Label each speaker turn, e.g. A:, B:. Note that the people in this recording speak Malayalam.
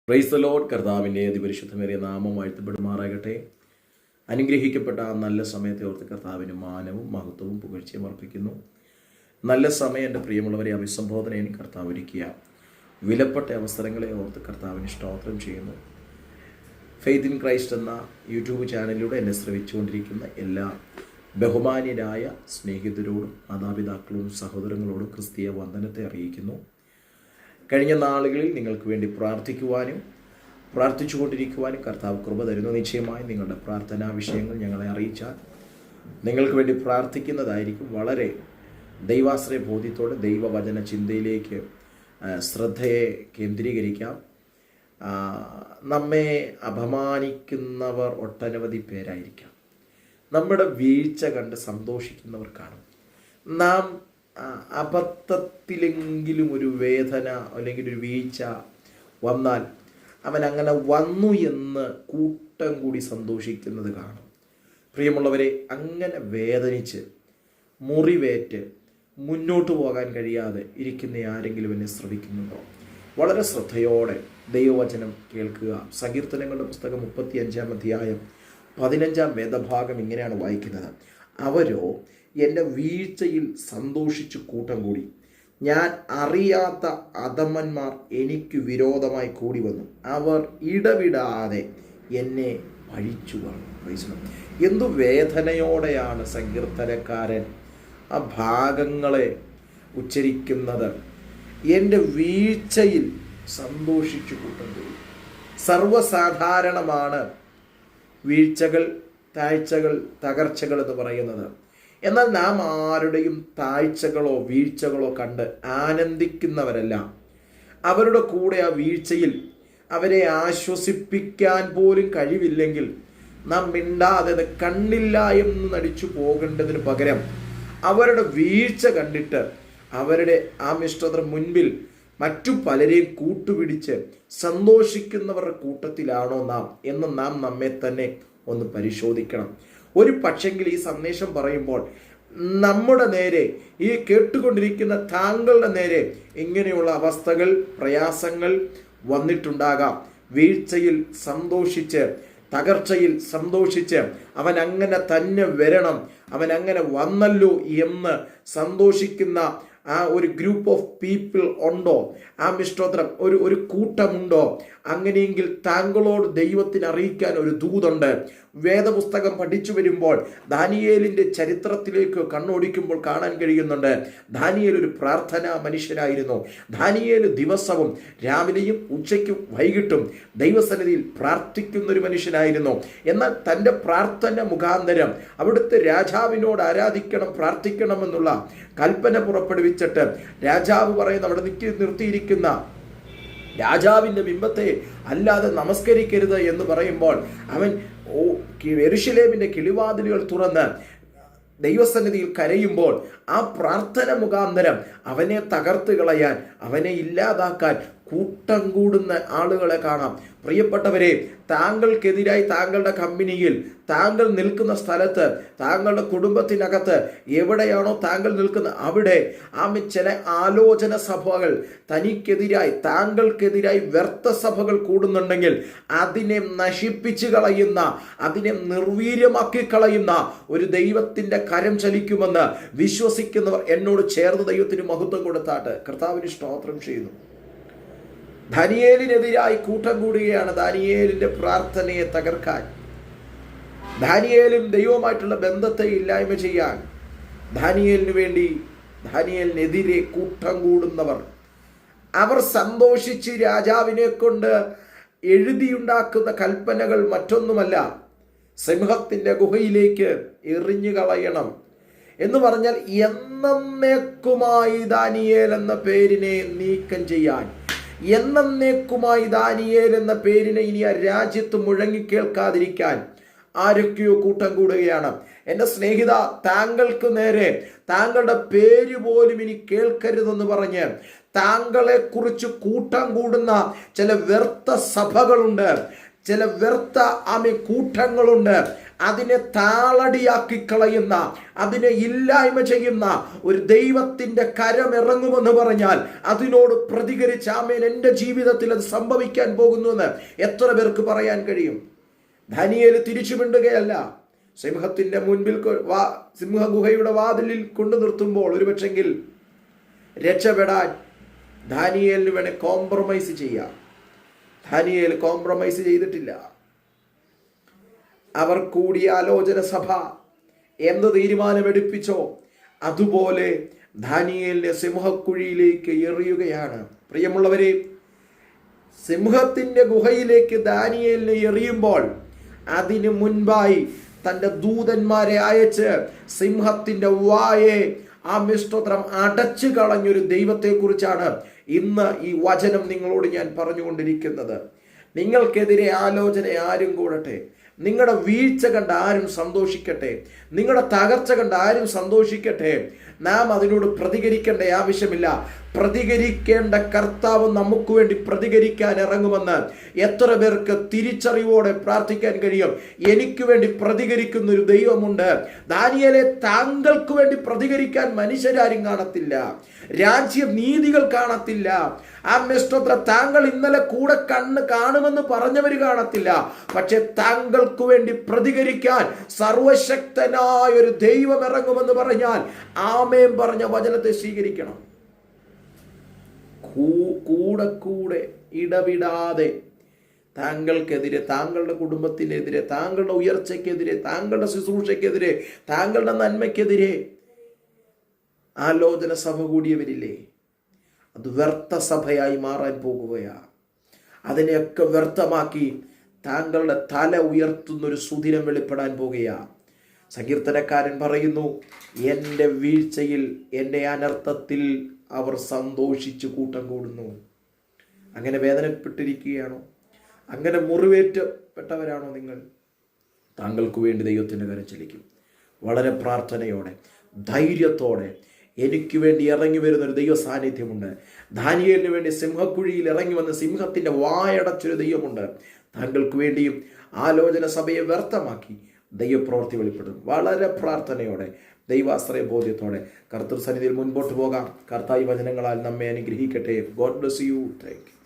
A: Praise the Lord. കർത്താവിൻ്റെ അതിപരിശുദ്ധമേറിയ നാമം വാഴ്ത്തപ്പെടുമാറാകട്ടെ. അനുഗ്രഹിക്കപ്പെട്ട ആ നല്ല സമയത്തെ ഓർത്ത് കർത്താവിന് മാനവും മഹത്വവും പുകഴ്ചയും അർപ്പിക്കുന്നു. നല്ല സമയം എൻ്റെ പ്രിയമുള്ളവരെ അഭിസംബോധനയും കർത്താവ് ഒരുക്കിയ വിലപ്പെട്ട അവസരങ്ങളെ ഓർത്ത് കർത്താവിന് സ്തോത്രം ചെയ്യുന്നു. ഫെയ്ത്ത് ഇൻ ക്രൈസ്റ്റ് എന്ന യൂട്യൂബ് ചാനലിലൂടെ എന്നെ ശ്രവിച്ചുകൊണ്ടിരിക്കുന്ന എല്ലാ ബഹുമാന്യരായ സ്നേഹിതരോടും മാതാപിതാക്കളോടും സഹോദരങ്ങളോടും ക്രിസ്തീയ വന്ദനത്തെ അറിയിക്കുന്നു. കഴിഞ്ഞ നാളുകളിൽ നിങ്ങൾക്ക് വേണ്ടി പ്രാർത്ഥിച്ചുകൊണ്ടിരിക്കുവാനും കർത്താവ് കൃപ തരുന്നു. നിശ്ചയമായി നിങ്ങളുടെ പ്രാർത്ഥനാ വിഷയങ്ങൾ ഞങ്ങളെ അറിയിച്ചാൽ നിങ്ങൾക്ക് വേണ്ടി പ്രാർത്ഥിക്കുന്നതായിരിക്കും. വളരെ ദൈവാശ്രയ ബോധ്യത്തോടെ ദൈവവചന ചിന്തയിലേക്ക് ശ്രദ്ധയെ കേന്ദ്രീകരിക്കാം. നമ്മെ അപമാനിക്കുന്നവർ ഒട്ടനവധി പേരായിരിക്കാം. നമ്മുടെ വീഴ്ച കണ്ട് സന്തോഷിക്കുന്നവർ കാണും. നാം അബദ്ധത്തിലെങ്കിലും ഒരു വേദന അല്ലെങ്കിൽ ഒരു വീഴ്ച വന്നാൽ അവൻ അങ്ങനെ വന്നു എന്ന് കൂട്ടം കൂടി സന്തോഷിക്കുന്നത് കാണും. പ്രിയമുള്ളവരെ, അങ്ങനെ വേദനിച്ച് മുറിവേറ്റ് മുന്നോട്ട് പോകാൻ കഴിയാതെ ഇരിക്കുന്ന ആരെങ്കിലും എന്നെ ശ്രവിക്കുന്നുണ്ടോ? വളരെ ശ്രദ്ധയോടെ ദൈവവചനം കേൾക്കുക. സങ്കീർത്തനങ്ങളുടെ പുസ്തകം 35-ാം അധ്യായം 15-ാം വേദഭാഗം ഇങ്ങനെയാണ് വായിക്കുന്നത്: അവരോ എൻ്റെ വീഴ്ചയിൽ സന്തോഷിച്ചു കൂട്ടം കൂടി, ഞാൻ അറിയാത്ത അധമന്മാർ എനിക്ക് വിരോധമായി കൂടി വന്നു, അവർ ഇടവിടാതെ എന്നെ പഴിച്ചു പറഞ്ഞു. എന്തു വേദനയോടെയാണ് സങ്കീർത്തനക്കാരൻ ആ ഭാഗങ്ങളെ ഉച്ചരിക്കുന്നത്. എൻ്റെ വീഴ്ചയിൽ സന്തോഷിച്ചു കൂട്ടം കൂടി. സർവ്വസാധാരണമാണ് വീഴ്ചകൾ, താഴ്ചകൾ, തകർച്ചകൾ എന്ന് പറയുന്നത്. എന്നാൽ നാം ആരുടെയും താഴ്ചകളോ വീഴ്ചകളോ കണ്ട് ആനന്ദിക്കുന്നവരല്ല. അവരുടെ കൂടെ ആ വീഴ്ചയിൽ അവരെ ആശ്വസിപ്പിക്കാൻ പോലും കഴിവില്ലെങ്കിൽ നാം മിണ്ടാതെ കണ്ണില്ല എന്ന് നടിച്ചു പോകേണ്ടതിന് പകരം അവരുടെ വീഴ്ച കണ്ടിട്ട് അവരുടെ ആ മിഷ്ടത്തിന് മുൻപിൽ മറ്റു പലരെയും കൂട്ടുപിടിച്ച് സന്തോഷിക്കുന്നവരുടെ കൂട്ടത്തിലാണോ നാം എന്ന് നാം നമ്മെ തന്നെ ഒന്ന് പരിശോധിക്കണം. ഒരു പക്ഷെങ്കിൽ ഈ സന്ദേശം പറയുമ്പോൾ നമ്മുടെ നേരെ, ഈ കേട്ടുകൊണ്ടിരിക്കുന്ന താങ്കളുടെ നേരെ ഇങ്ങനെയുള്ള അവസ്ഥകൾ, പ്രയാസങ്ങൾ വന്നിട്ടുണ്ടാകാം. വീഴ്ചയിൽ സന്തോഷിച്ച്, തകർച്ചയിൽ സന്തോഷിച്ച് അവൻ അങ്ങനെ തന്നെ വരണം, അവൻ അങ്ങനെ വന്നല്ലോ എന്ന് സന്തോഷിക്കുന്ന ആ ഒരു ഗ്രൂപ്പ് ഓഫ് പീപ്പിൾ ഉണ്ടോ? ആ മിഷ്ടോത്രം ഒരു കൂട്ടമുണ്ടോ? അങ്ങനെയെങ്കിൽ താങ്കളോട് ദൈവത്തിന് അറിയിക്കാൻ ഒരു ദൂതുണ്ട്. വേദപുസ്തകം പഠിച്ചു വരുമ്പോൾ ദാനിയേലിൻ്റെ ചരിത്രത്തിലേക്ക് കണ്ണോടിക്കുമ്പോൾ കാണാൻ കഴിയുന്നുണ്ട്. ദാനിയേൽ ഒരു പ്രാർത്ഥനാ മനുഷ്യനായിരുന്നു. ദാനിയേൽ ദിവസവും രാവിലെയും ഉച്ചയ്ക്കും വൈകിട്ടും ദൈവസന്നിധിയിൽ പ്രാർത്ഥിക്കുന്ന ഒരു മനുഷ്യനായിരുന്നു. എന്നാൽ തൻ്റെ പ്രാർത്ഥന മുഖാന്തരം അവിടുത്തെ രാജാവിനോട് ആരാധിക്കണം, പ്രാർത്ഥിക്കണമെന്നുള്ള കൽപ്പന പുറപ്പെടുവിച്ചിട്ട് രാജാവ് പറയുന്ന അവിടെ നിർത്തിയിരിക്കുന്ന രാജാവിൻ്റെ ബിംബത്തെ അല്ലാതെ നമസ്കരിക്കരുത് എന്ന് പറയുമ്പോൾ അവൻ യെരൂശലേമിൻ്റെ കിളിവാതിലുകൾ തുറന്ന് ദൈവസന്നിധിയിൽ കരയുമ്പോൾ ആ പ്രാർത്ഥന മുഖാന്തരം അവനെ തകർത്ത് കളയാൻ, അവനെ ഇല്ലാതാക്കാൻ കൂട്ടം കൂടുന്ന ആളുകളെ കാണാം. പ്രിയപ്പെട്ടവരെ, താങ്കൾക്കെതിരായി താങ്കളുടെ കമ്പനിയിൽ, താങ്കൾ നിൽക്കുന്ന സ്ഥലത്ത്, താങ്കളുടെ കുടുംബത്തിനകത്ത് എവിടെയാണോ താങ്കൾ നിൽക്കുന്നത് അവിടെ ചില ആലോചന സഭകൾ തനിക്കെതിരായി, താങ്കൾക്കെതിരായി വ്യർത്ഥ സഭകൾ കൂടുന്നുണ്ടെങ്കിൽ അതിനെ നശിപ്പിച്ചു കളയുന്ന, അതിനെ നിർവീര്യമാക്കി കളയുന്ന ഒരു ദൈവത്തിൻ്റെ കരം ചലിക്കുമെന്ന് വിശ്വസിക്കുന്നവർ എന്നോട് ചേർന്ന് ദൈവത്തിന് മഹത്വം കൊടുത്താട്ട് കർത്താവിന് സ്തോത്രം ചെയ്യുന്നു. ദാനിയേലിനെതിരായി കൂട്ടം കൂടുകയാണ് ദാനിയേലിന്റെ പ്രാർത്ഥനയെ തകർക്കാൻ, ദാനിയേലും ദൈവവുമായിട്ടുള്ള ബന്ധത്തെ ഇല്ലായ്മ ചെയ്യാൻ. ദാനിയേലിന് വേണ്ടി, ദാനിയേലിനെതിരെ കൂട്ടം കൂടുന്നവർ, അവർ സന്തോഷിച്ച് രാജാവിനെ കൊണ്ട് എഴുതിയുണ്ടാക്കുന്ന കൽപ്പനകൾ മറ്റൊന്നുമല്ല, സിംഹത്തിന്റെ ഗുഹയിലേക്ക് എറിഞ്ഞു കളയണം എന്ന് പറഞ്ഞാൽ എന്നേക്കുമായി ദാനിയേൽ എന്ന പേരിനെ നീക്കം ചെയ്യാൻ, എന്നേക്കുമായി ദാനിയേൽ എന്ന പേരിനെ ഇനി ആ രാജ്യത്ത് മുഴങ്ങിക്കേൾക്കാതിരിക്കാൻ ആരൊക്കെയോ കൂട്ടം കൂടുകയാണ്. എൻ്റെ സ്നേഹിത, താങ്കൾക്ക് നേരെ താങ്കളുടെ പേര് പോലും ഇനി കേൾക്കരുതെന്ന് പറഞ്ഞ് താങ്കളെ കുറിച്ച് കൂട്ടം കൂടുന്ന ചില വ്യർത്ഥ സഭകളുണ്ട്, ചില വ്യർത്ഥ കൂട്ടങ്ങളുണ്ട്. അതിനെ താളടിയാക്കി കളയുന്ന, അതിനെ ഇല്ലായ്മ ചെയ്യുന്ന ഒരു ദൈവത്തിന്റെ കരം ഇറങ്ങുമെന്ന് പറഞ്ഞാൽ അതിനോട് പ്രതികരിച്ച് ആമേൻ എൻ്റെ ജീവിതത്തിൽ അത് സംഭവിക്കാൻ പോകുന്നുവെന്ന് എത്ര പേർക്ക് പറയാൻ കഴിയും? ദാനിയേൽ തിരിച്ചു മിണ്ടുകയല്ല. സിംഹത്തിന്റെ മുൻപിൽ സിംഹഗുഹയുടെ വാതിലിൽ കൊണ്ടു നിർത്തുമ്പോൾ ഒരുപക്ഷെങ്കിൽ രക്ഷപ്പെടാൻ ദാനിയേലിന് വേണേ കോംപ്രമൈസ് ചെയ്യാം. ദാനിയേൽ കോംപ്രമൈസ് ചെയ്തിട്ടില്ല. അവർ കൂടിയ ആലോചന സഭ എന്ത് തീരുമാനമെടുപ്പിച്ചോ അതുപോലെ ദാനിയേലിനെ സിംഹക്കുഴിയിലേക്ക് എറിയുകയാണ്. പ്രിയമുള്ളവരെ, സിംഹത്തിന്റെ ഗുഹയിലേക്ക് ദാനിയേലിനെ എറിയുമ്പോൾ അതിനു മുൻപായി തൻ്റെ ദൂതന്മാരെ അയച്ച് സിംഹത്തിന്റെ വായെ സ്തോത്രം അടച്ചു കളഞ്ഞൊരു ദൈവത്തെക്കുറിച്ചാണ് ഇന്ന് ഈ വചനം നിങ്ങളോട് ഞാൻ പറഞ്ഞുകൊണ്ടിരിക്കുന്നത്. നിങ്ങൾക്കെതിരെ ആലോചന ആരും കൂടട്ടെ, നിങ്ങളുടെ വീഴ്ച കണ്ട് ആരും സന്തോഷിക്കട്ടെ, നിങ്ങളുടെ തകർച്ച കണ്ട് ആരും സന്തോഷിക്കട്ടെ, നാം അതിനോട് പ്രതികരിക്കേണ്ട ആവശ്യമില്ല. പ്രതികരിക്കേണ്ട കർത്താവ് നമുക്ക് വേണ്ടി പ്രതികരിക്കാൻ ഇറങ്ങുമെന്ന് എത്ര പേർക്ക് തിരിച്ചറിവോടെ പ്രാർത്ഥിക്കാൻ കഴിയും? എനിക്ക് വേണ്ടി പ്രതികരിക്കുന്ന ഒരു ദൈവമുണ്ട്. ദാനിയേലേ, താങ്കൾക്ക് വേണ്ടി പ്രതികരിക്കാൻ മനുഷ്യരാരും കാണത്തില്ല, രാജ്യനീതികൾ കാണത്തില്ല, താങ്കൾ ഇന്നലെ കൂടെ കണ്ണ് കാണുമെന്ന് പറഞ്ഞവർ കാണത്തില്ല. പക്ഷെ താങ്കൾക്ക് വേണ്ടി പ്രതികരിക്കാൻ സർവശക്തനായ ഒരു ദൈവം ഇറങ്ങുമെന്ന് പറഞ്ഞാൽ ആമേൻ പറഞ്ഞ വചനത്തെ സ്വീകരിക്കണം. കൂടെ കൂടെ ഇടവിടാതെ താങ്കൾക്കെതിരെ, താങ്കളുടെ കുടുംബത്തിനെതിരെ, താങ്കളുടെ ഉയർച്ചയ്ക്കെതിരെ, താങ്കളുടെ ശുശ്രൂഷയ്ക്കെതിരെ, താങ്കളുടെ നന്മയ്ക്കെതിരെ ആലോചന സഭ കൂടിയവരില്ലേ? അത് വ്യർത്ഥ സഭയായി മാറാൻ പോകുകയാണ്. അതിനെയൊക്കെ വ്യർത്ഥമാക്കി താങ്കളുടെ തല ഉയർത്തുന്നൊരു സുദിനം വെളിപ്പെടാൻ പോകുകയാണ്. സങ്കീർത്തനക്കാരൻ പറയുന്നു, എൻ്റെ വീഴ്ചയിൽ, എൻ്റെ അനർത്ഥത്തിൽ അവർ സന്തോഷിച്ച് കൂട്ടം കൂടുന്നു. അങ്ങനെ വേദനപ്പെട്ടിരിക്കുകയാണോ? അങ്ങനെ മുറിവേറ്റപ്പെട്ടവരാണോ നിങ്ങൾ? താങ്കൾക്ക് വേണ്ടി ദൈവത്തിൻ്റെ കരം ചലിക്കും. വളരെ പ്രാർത്ഥനയോടെ, ധൈര്യത്തോടെ എനിക്ക് വേണ്ടി ഇറങ്ങി വരുന്നൊരു ദൈവ സാന്നിധ്യമുണ്ട്. ദാനിയേലിന് വേണ്ടി സിംഹക്കുഴിയിൽ ഇറങ്ങി വന്ന് സിംഹത്തിൻ്റെ വായടച്ചൊരു ദൈവമുണ്ട്. താങ്കൾക്ക് വേണ്ടിയും ആലോചന സഭയെ വ്യർത്ഥമാക്കി ദൈവപ്രവൃത്തി വെളിപ്പെടും. വളരെ പ്രാർത്ഥനയോടെ, ദൈവാശ്രയ ബോധ്യത്തോടെ കർത്തൃസന്നിധിയിൽ മുൻപോട്ട് പോകാം. കർത്താവ് വചനങ്ങളാൽ നമ്മെ അനുഗ്രഹിക്കട്ടെ. God bless you. Thank you.